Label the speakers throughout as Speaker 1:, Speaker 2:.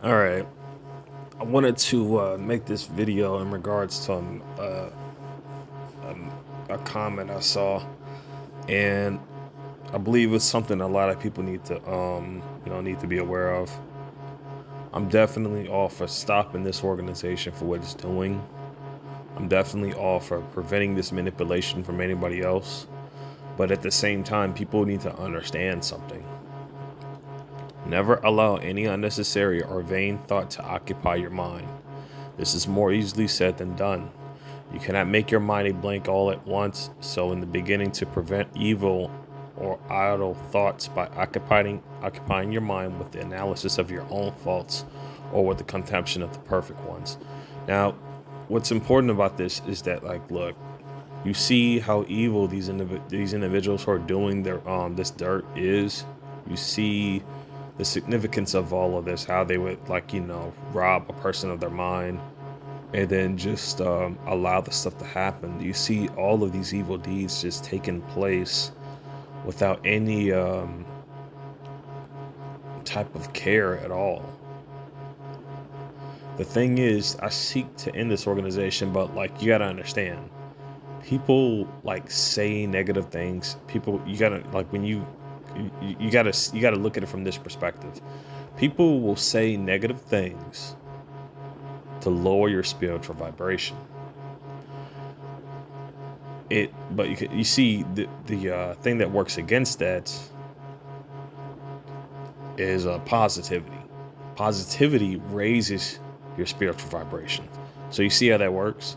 Speaker 1: All right. I wanted to make this video in regards to a comment I saw, and I believe it's something a lot of people need to, need to be aware of. I'm definitely all for stopping this organization for what it's doing. I'm definitely all for preventing this manipulation from anybody else. But at the same time, people need to understand something. Never allow any unnecessary or vain thought to occupy your mind. This is more easily said than done. You cannot make your mind a blank all at once, so in the beginning to prevent evil or idle thoughts by occupying your mind with the analysis of your own faults or with the contemplation of the perfect ones. Now, what's important about this is that, like, look, you see how evil these individuals who are doing their this dirt is. You see the significance of all of this, how they would, like, rob a person of their mind and then just allow the stuff to happen. You see all of these evil deeds just taking place without any type of care at all. The thing is, I seek to end this organization, but, like, you gotta understand, people, like, say negative things. People, you gotta, like, when you gotta look at it from this perspective. People will say negative things to lower your spiritual vibration. But you see, the thing that works against that is positivity. Positivity raises your spiritual vibration. So you see how that works.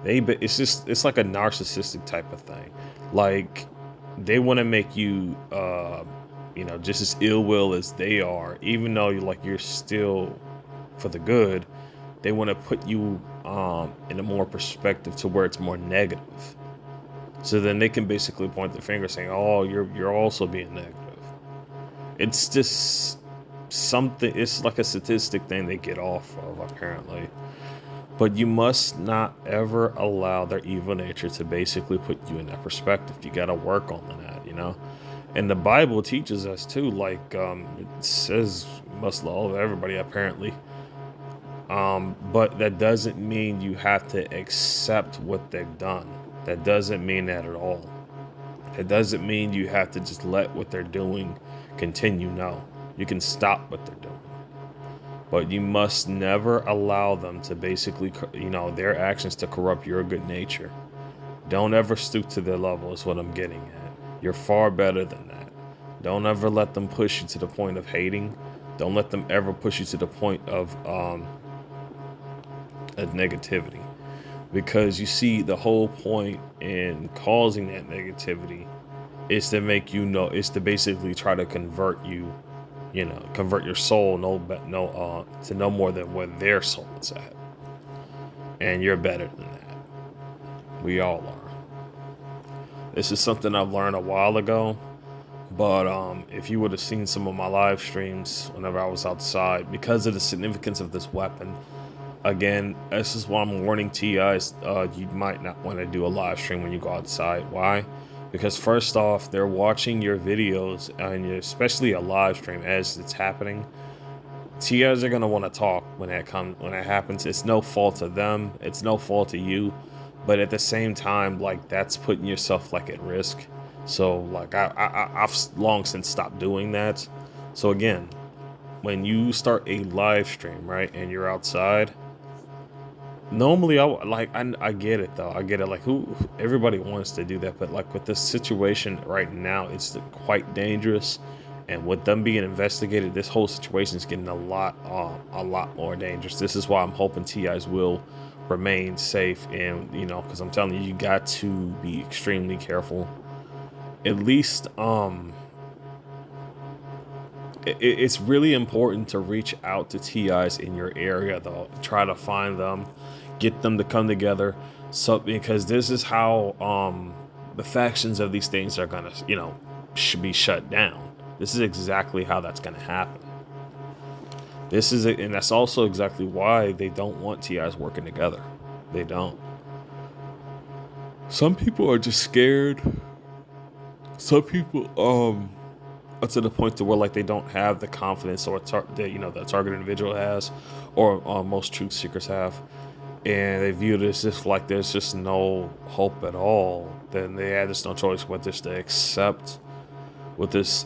Speaker 1: It's like a narcissistic type of thing. Like, they want to make you just as ill will as they are, even though you're still for the good. They want to put you in a more perspective to where it's more negative. So then they can basically point the finger saying, "Oh, you're also being negative." It's just something. It's like a statistic thing they get off of, apparently. But you must not ever allow their evil nature to basically put you in that perspective. You got to work on that. And the Bible teaches us too. Like, it says, you must love everybody, apparently. But that doesn't mean you have to accept what they've done. That doesn't mean that at all. It doesn't mean you have to just let what they're doing continue. No, you can stop what they're doing. But you must never allow them to basically, their actions to corrupt your good nature. Don't ever stoop to their level, is what I'm getting at. You're far better than that. Don't ever let them push you to the point of hating. Don't let them ever push you to the point of negativity. Because you see, the whole point in causing that negativity is to make is to basically try to convert you, convert your soul to no more than where their soul is at. And you're better than that. We all are. This is something I've learned a while ago, but if you would have seen some of my live streams whenever I was outside, because of the significance of this weapon, again, this is why I'm warning TIs. You might not want to do a live stream when you go outside. Why? Because first off, they're watching your videos, and especially a live stream as it's happening. TIs are gonna want to talk when that happens. It's no fault of them. It's no fault of you. But at the same time, like, that's putting yourself, like, at risk. So, like, I've long since stopped doing that. So again, when you start a live stream, right, and you're outside, normally I get it though. I get it. Like, everybody wants to do that, but, like, with this situation right now, it's quite dangerous. And with them being investigated, this whole situation is getting a lot more dangerous. This is why I'm hoping TIs will remain safe, and because I'm telling you, you got to be extremely careful. At least, it's really important to reach out to TIs in your area, though. Try to find them, get them to come together, so because this is how the factions of these things are gonna, should be shut down. This is exactly how that's gonna happen. And that's also exactly why they don't want TIs working together. They don't. Some people are just scared. Some people to the point to where like they don't have the confidence or that the target individual has, or most truth seekers have, and they view this as like there's just no hope at all. Then they have just no choice but just to accept what this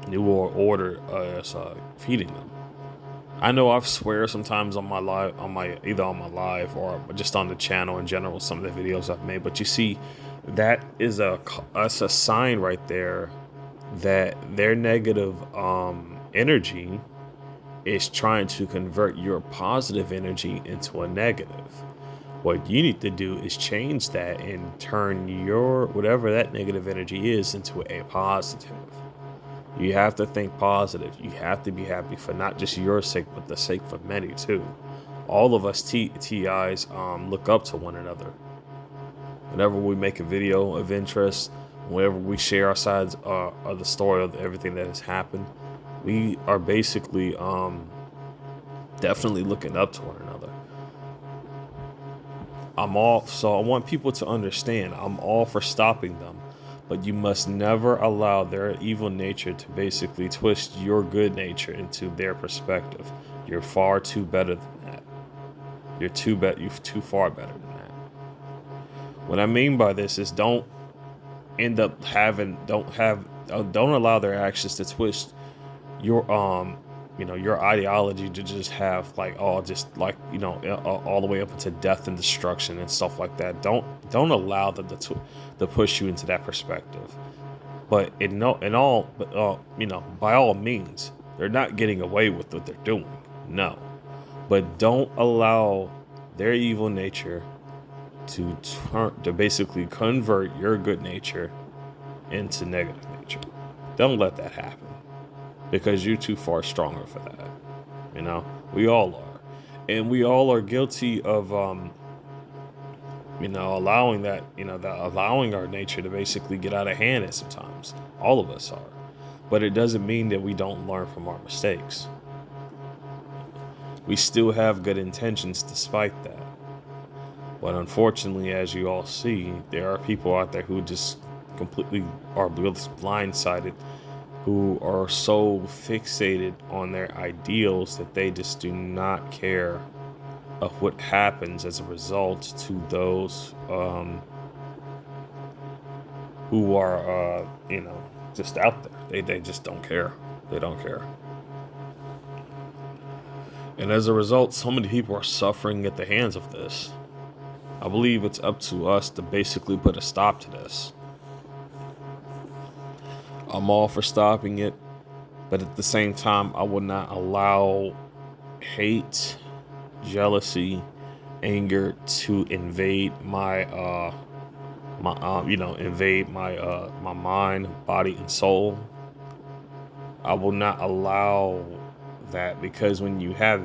Speaker 1: new world order is feeding them. I know I've swear sometimes on my live, either on my live or just on the channel in general, some of the videos I've made. But you see, that's a sign right there that their negative energy is trying to convert your positive energy into a negative. What you need to do is change that and turn your whatever that negative energy is into a positive. You have to think positive. You have to be happy for not just your sake, but the sake for many too. All of us TIs look up to one another. Whenever we make a video of interest, whenever we share our sides of the story of everything that has happened, we are basically definitely looking up to one another. So I want people to understand, I'm all for stopping them, but you must never allow their evil nature to basically twist your good nature into their perspective. You're far too better than that. You're too far better than that. What I mean by this is don't allow their actions to twist your your ideology to just have like all the way up into death and destruction and stuff like that. Don't allow them to push you into that perspective. But by all means, they're not getting away with what they're doing. No, but don't allow their evil nature to basically convert your good nature into negative nature. Don't let that happen, because you're too far stronger for that. We all are, and we all are guilty of allowing allowing our nature to basically get out of hand at sometimes. All of us are, but it doesn't mean that we don't learn from our mistakes. We still have good intentions despite that. But unfortunately, as you all see, there are people out there who just completely are blindsided, who are so fixated on their ideals that they just do not care of what happens as a result to those who are just out there. They just don't care. They don't care. And as a result, so many people are suffering at the hands of this. I believe it's up to us to basically put a stop to this. I'm all for stopping it, but at the same time, I will not allow hate, jealousy, anger to invade my my mind, body, and soul. I will not allow that, because when you have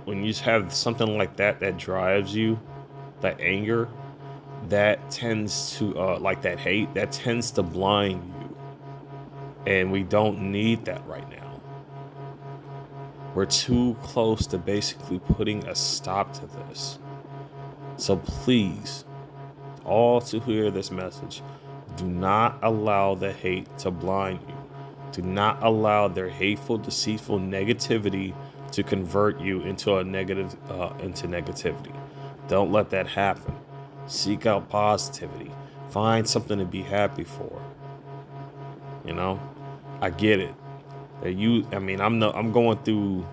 Speaker 1: when you have something like that drives you, that anger, that tends to like that hate, that tends to blind you, and we don't need that right now. We're too close to basically putting a stop to this. So please, all to hear this message, do not allow the hate to blind you. Do not allow their hateful, deceitful negativity to convert you into into negativity. Don't let that happen. Seek out positivity. Find something to be happy for. I get it. I'm going through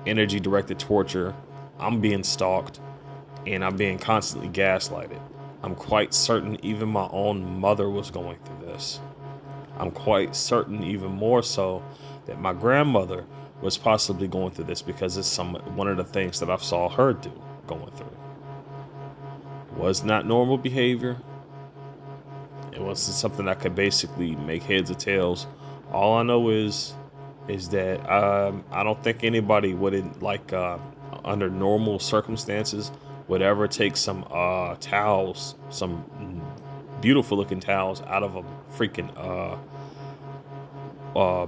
Speaker 1: energy directed torture. I'm being stalked, and I'm being constantly gaslighted. I'm quite certain even my own mother was going through this. I'm quite certain even more so that my grandmother was possibly going through this, because it's one of the things that I saw her going through. It was not normal behavior. It wasn't something that could basically make heads or tails. All I know is that I don't think anybody would, under normal circumstances, would ever take some towels, some beautiful looking towels, out of a freaking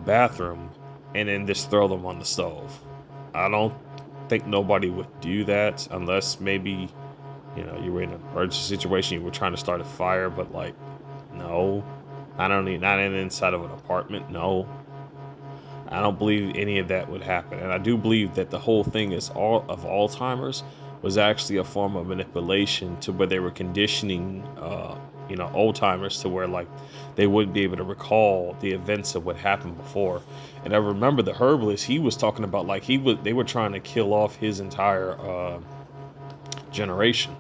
Speaker 1: bathroom and then just throw them on the stove. I don't think nobody would do that, unless maybe you were in an emergency situation, you were trying to start a fire, but no. I don't need not in inside of an apartment. No, I don't believe any of that would happen. And I do believe that the whole thing is all of Alzheimer's was actually a form of manipulation to where they were conditioning, old timers to where like they wouldn't be able to recall the events of what happened before. And I remember the herbalist, he was talking about like they were trying to kill off his entire generation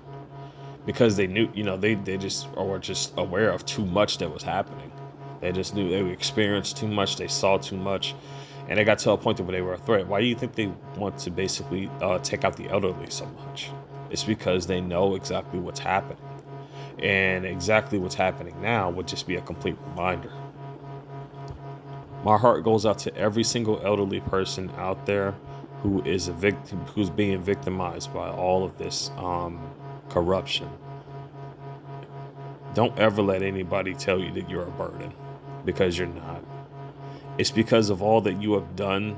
Speaker 1: because they knew, they just were just aware of too much that was happening. They just knew they experienced too much, they saw too much, and they got to a point where they were a threat. Why do you think they want to basically take out the elderly so much? It's because they know exactly what's happening, and exactly what's happening now would just be a complete reminder. My heart goes out to every single elderly person out there who is a victim, who's being victimized by all of this corruption. Don't ever let anybody tell you that you're a burden, because you're not. It's because of all that you have done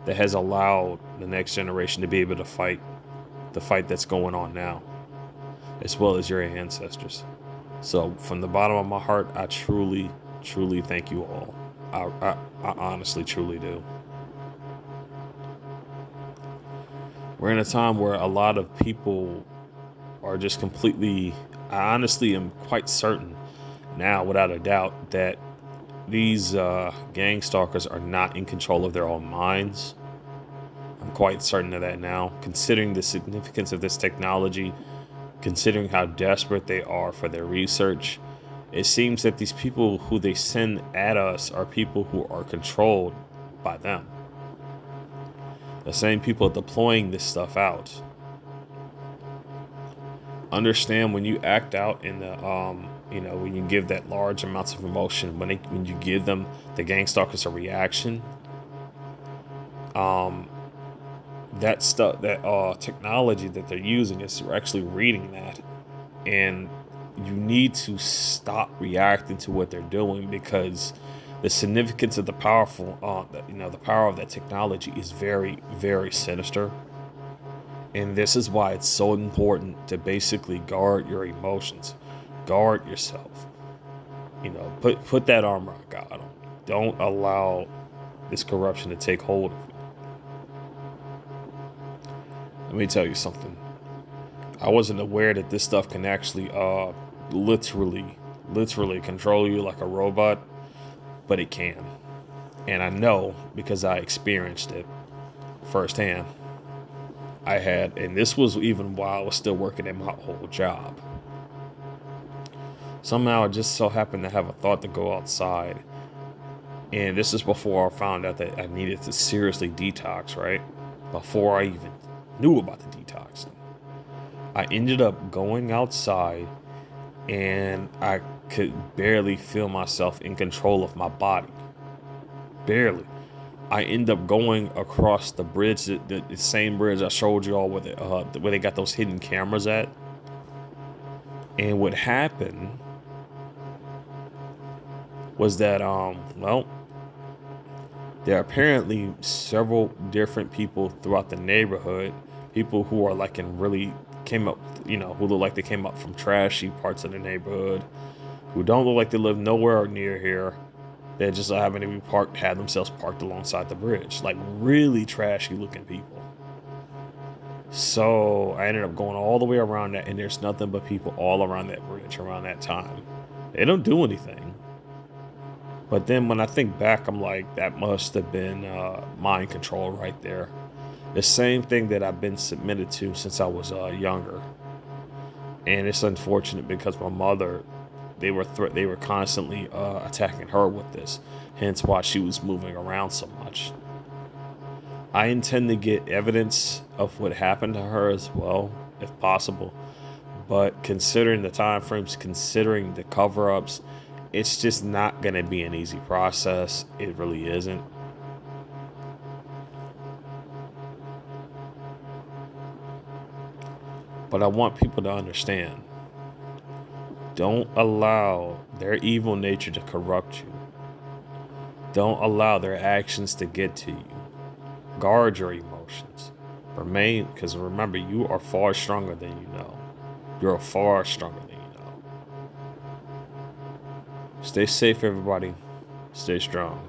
Speaker 1: that has allowed the next generation to be able to fight the fight that's going on now, as well as your ancestors. So from the bottom of my heart, I truly, truly thank you all. I honestly, truly do. We're in a time where a lot of people are just completely, I honestly am quite certain now, without a doubt, that these gang stalkers are not in control of their own minds. I'm quite certain of that now, considering the significance of this technology, considering how desperate they are for their research. It seems that these people who they send at us are people who are controlled by them. The same people deploying this stuff out. Understand when you act out in the, when you give that large amounts of emotion, when you give them, the gang stalkers, a reaction, that stuff, that technology that they're using is actually reading that, and you need to stop reacting to what they're doing, because the significance of the the power of that technology is very, very sinister. And this is why it's so important to basically guard your emotions, guard yourself. Put that armor of God on. Don't allow this corruption to take hold of you. Let me tell you something. I wasn't aware that this stuff can actually literally control you like a robot, but it can. And I know because I experienced it firsthand. And this was even while I was still working at my old job. Somehow I just so happened to have a thought to go outside. And this is before I found out that I needed to seriously detox, right? Before I even knew about the detoxing. I ended up going outside and I could barely feel myself in control of my body. Barely. I end up going across the bridge, the same bridge I showed you all where they got those hidden cameras at. And what happened was that, there are apparently several different people throughout the neighborhood, people who are like who look like they came up from trashy parts of the neighborhood, who don't look like they live nowhere near here. They just happen to be had themselves parked alongside the bridge, like really trashy looking people. So I ended up going all the way around that, and there's nothing but people all around that bridge around that time. They don't do anything. But then when I think back, I'm like, that must have been mind control right there. The same thing that I've been submitted to since I was younger. And it's unfortunate because my mother, they were constantly attacking her with this, hence why she was moving around so much. I intend to get evidence of what happened to her as well, if possible. But considering the time frames, considering the cover-ups, it's just not going to be an easy process. It really isn't. But I want people to understand. Don't allow their evil nature to corrupt you. Don't allow their actions to get to you. Guard your emotions. Because remember, you are far stronger than you know. You're far stronger than you know. Stay safe, everybody. Stay strong.